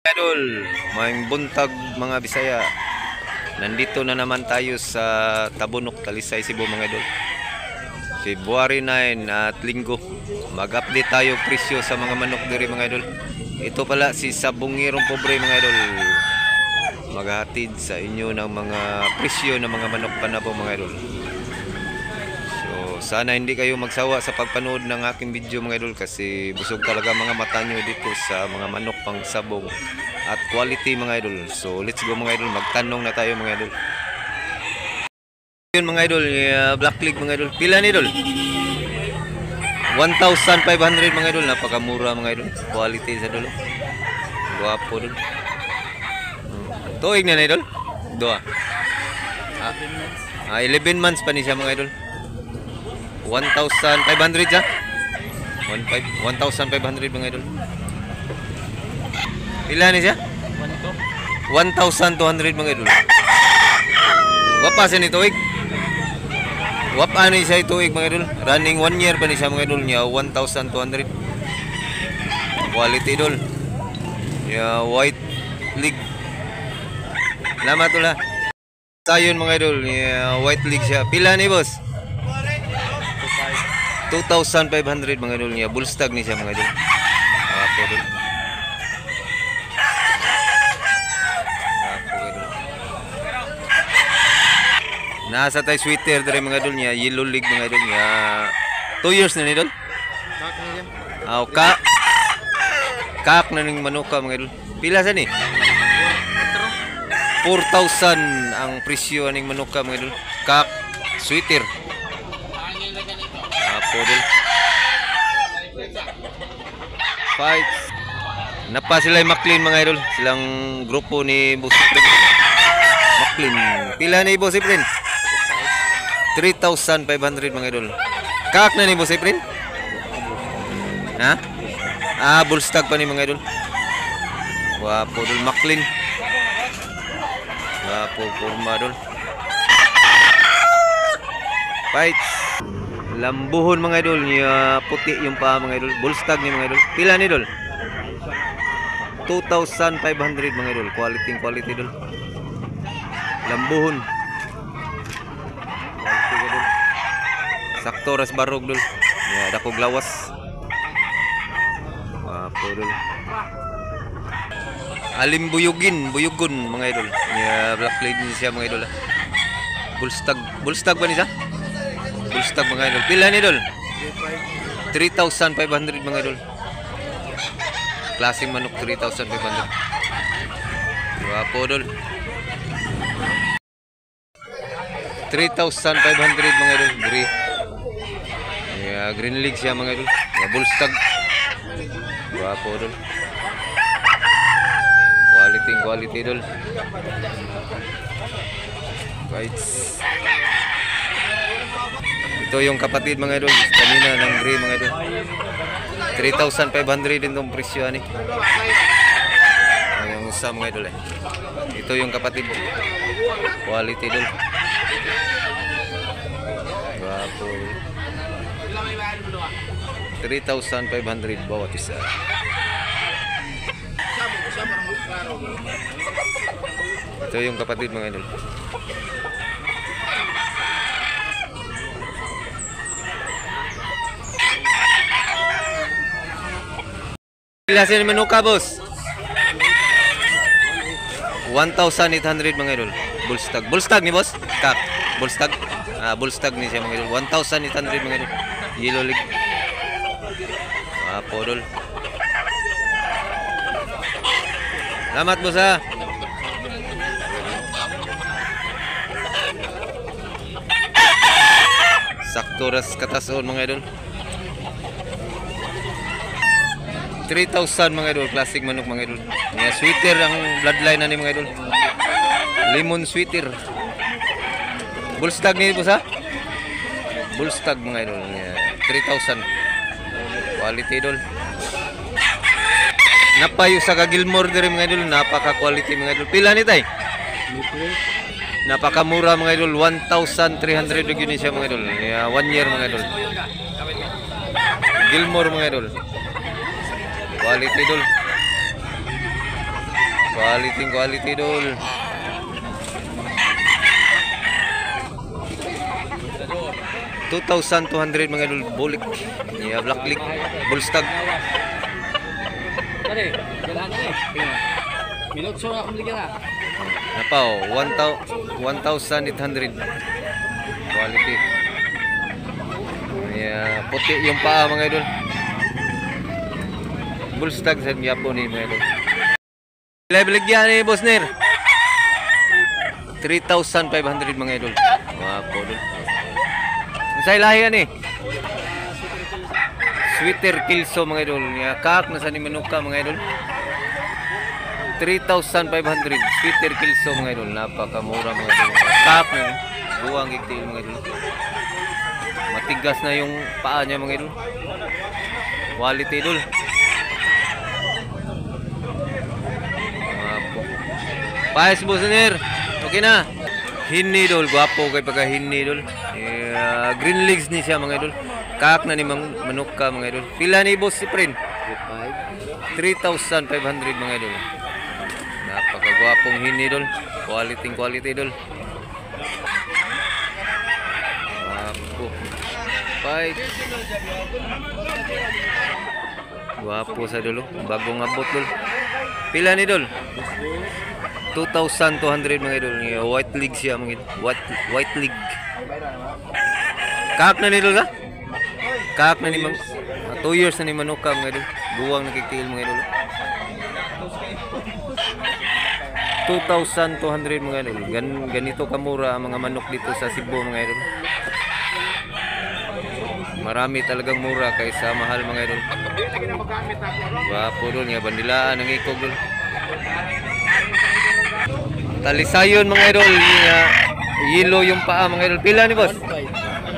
Idol, may buntag mga Bisaya. Nandito na naman tayo sa Tabunok, Talisay, Cebu mga idol. February 9 at Linggo. Mag-update tayo presyo sa mga manok diri mga idol. Ito pala si Sabungirong Pobre mga idol. Maghahatid sa inyo ng mga presyo ng mga manok panabo mga idol. So sana hindi kayo magsawa sa pagpanood ng aking video mga idol kasi busog talaga mga mata nyo dito sa mga manok pang sabong at quality mga idol. So let's go mga idol, magtanong na tayo mga idol. Yun mga idol, black leg mga idol. Pila ni idol? 1,500 mga idol, napakamura mga idol. Quality sa idol. Guwapo idol. Tuig na idol? Dua. 11 months pa ni siya mga idol. 1,500 siya? 1,500 mga idol. Pila ni siya? 1,200 mga idol. Wapa siya ni tuig. Wapa ni siya tuig mga idol. Running 1 year pa ni siya mga idol niya. 1,200. Quality idol. Ya, white leg. Salamat ulah. Sayon mga idol. Ya, white leg siya. Pila ni boss? 2,500 mga idol niya. Bullstag ni siya mga idol. Apo idol. Nasa tayo sweater dari mga idol niya, yellow leg mga idol niya. 2 years na ni idol. Aw kak na ning manuka mga idol. Pila sa ni? 4,000 ang presyo aning manuka mga idol. Kak sweater. Apo idol. Fight. Napa sila McLean mga idol. Silang grupo ni Boss Efren. McLean. Pila ni Boss Efren? 3,500 mga idol. Kak na ni Boss Efren? Ha? Bullstag pa ni mga idol. Wapo idol McLean. Wapo forma idol. Fight. Lambuhon mga idol niya, puti yung paa mga idol. Bullstag ni mga idol. Pila ni idol? 2,500 mga idol. Quality idol. Lambuhon. Sakto ras barog dul. Ya, dako glawas. Wapo dul. Alim buyugon mga idol. Ya, black lady siya mga idol. Bullstag ba ni siya? Bullstag mga idol. Pila ni idol? 3,500 mga idol. Klaseng manok 3,500. Wapo dul. 3,500 mga idol. Green leg siya mga idol. Bullstag. Wapo idol. Quality idol. Right. Ito yung kapatid mga idol. Kanina ng gray mga idol. 3,500 din tong presyo ni. Yung usa mga idol eh. Ito yung kapatid. Quality idol. Wapo. 3,500 bawat isa. Ito yung kapatid mga idol. Pila sila manuka boss? 1,800 mga idol. Bullstag ni boss? Kak. Bullstag. Bullstag ni siya mga idol. 1,800 mga idol. Yellow leg. Podol. Salamat boss ha. Sakto ras katason mga idol. 3,000 mga idol. Classic manok mga idol. Nga sweater ang bloodline na ni mga idol. Lemon sweater. Bullstag ni boss ha. Bullstag mga idol. 3,000. Quality idol. Napayo sa Gilmore diri mga idol, napaka quality mga idol. Pila ni tay? Napakamura mga idol, 1,300 yun siya mga idol. 1 year mga idol. Gilmore mga idol. Quality idol. Quality idol. $2,200 mga idol, bulik. Yeah, black lick, bullstag. Tadi, jalan ni. Minut so ako bigyan na. Napaw, 1,800. Quality. Yeah, puti yung paa mga idol. Bullstag sa Japon ni mga idol. Lebeligyan ni Boss Nir. 3,500 mga idol. Wapo idol. Masay lahi yan eh. Sweater Kilso mga idol. Kak na sa ni Manuka mga idol. 3,500 Sweater Kilso mga idol. Napakamura mga idol. Kak na yun. Buwang gigtil mga idol. Matigas na yung paa niya mga idol. Quality idol. Wapo. Paes Boss Nir. Okay na. Hinni idol. Gwapo kay pagka hinni idol. Green legs ni siya mga idol. Kak na ni Manuka mga idol. Pila ni Boss si Prin? 3,500 mga idol. Napakagwapong hinni idol. Quality idol. Wapo. Fight. Gwapo sa idol. Bagong abot idol. Pila ni idol? 2,200 mga idol. White leg siya mga idol. White leg. Kak na ni idol ka? Kak na ni 2 years na ni Manuka mga idol. Buwang nakikil mga idol. 2,200 mga idol. Ganito kamura ang mga manok dito sa Cebu mga idol. Marami talagang mura kaysa mahal mga idol. Wapo doon nga bandilaan ang ikog doon. Talisayon mga idol. Yelo yung paa mga idol. Pila ni boss?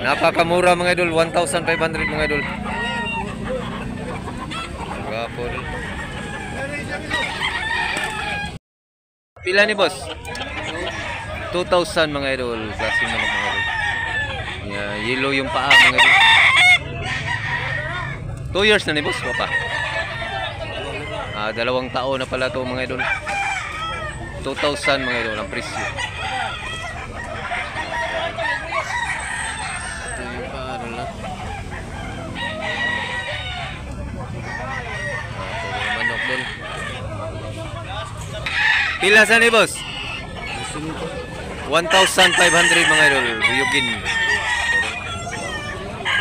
Napakamura mga idol, 1,500 mga idol. Gapo. Pila ni boss? 2,000 mga idol. Klase naman mga idol. Yeah, yellow yung paa mga idol. 2 years na ni boss, papa. 2 taon na pala to mga idol. 2,000 mga idol ang presyo. Pila sa ni boss? 1,500 mga idol. Ruyugin.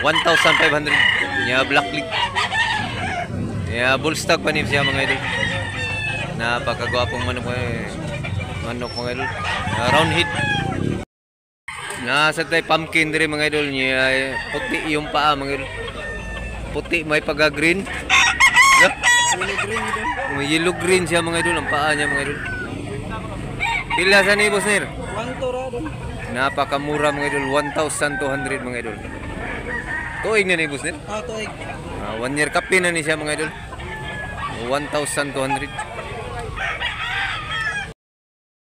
1,500. Nya black leg. Ya bullstag pa ni siya mga idol. Napakagwapong manok mga idol. Round head. Nasa tay pumpkin dire mga idol niya. Puti yung paa mga idol. Puti may pagka-green. May yellow green siya mga idol ang paa niya mga idol. Pila sa ni boss Nir? 1,200. Napakamura mga idol, 1,200 mga idol. Tuig na ni boss Nir? Tuig. 1 year kapi na ni siya mga idol. 1,200.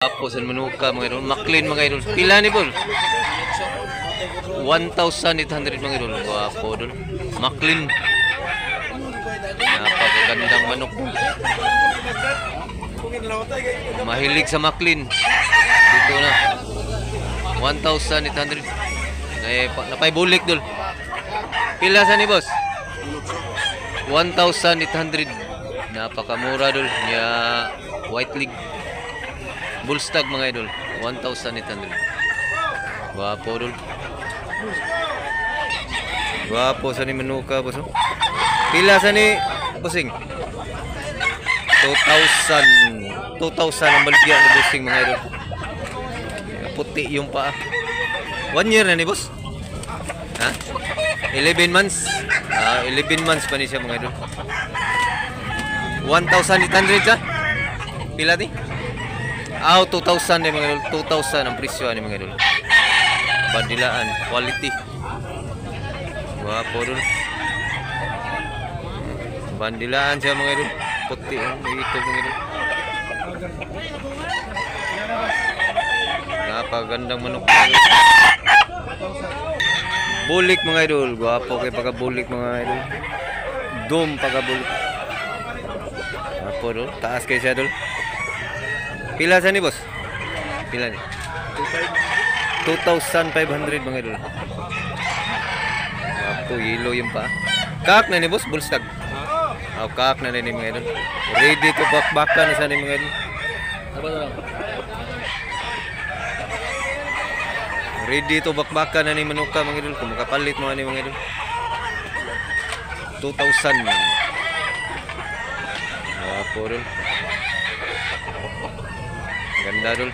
Tapos ang Manuka mga idol, McLean mga idol. Pila ni bol? 1,800 mga idol. Wapo idol. McLean. Napakagandang manok. Mahilig sa McLean. Dito na 1,800. Napay bulik dul. Pila sa ni boss? 1,800. Napakamura dul. Nya white leg. Bullstag mga idol. 1,800. Wapo dul. Wapo sa ni Manuka boss. Pila sa ni bossing? 2,000 ang baligya ni bossing mga idol. Puti yung paa. 1 year na ni boss? Ha? 11 months? 11 months pa ni siya mga idol. 1,800 ka? Pila ni? 2,000 ni mga idol. 2,000 ang presyo ni mga idol. Bandilaan, quality. Wapo dul. Bandilaan siya mga idol. Puti ang ito mga idol. Napagandang manok mga idol. Bulik mga idol. Gwapo kay pagkabulik mga idol. Dom pagkabulik. Gwapo dul. Taas kay siya dul. Pila sa ni boss? Pila ni? 2,500 mga idol. Ako, yelo yung pa. Kak na ni boss, bullstag. Oh, kak na ni mga idol. Ready to bakbakan na sa ni mga idol. Apa daw? Ready to bakbakan na ni manuka mga idol. Kung makapalit mo ni mga idol. 2,000. Ako idol. Ganda idol.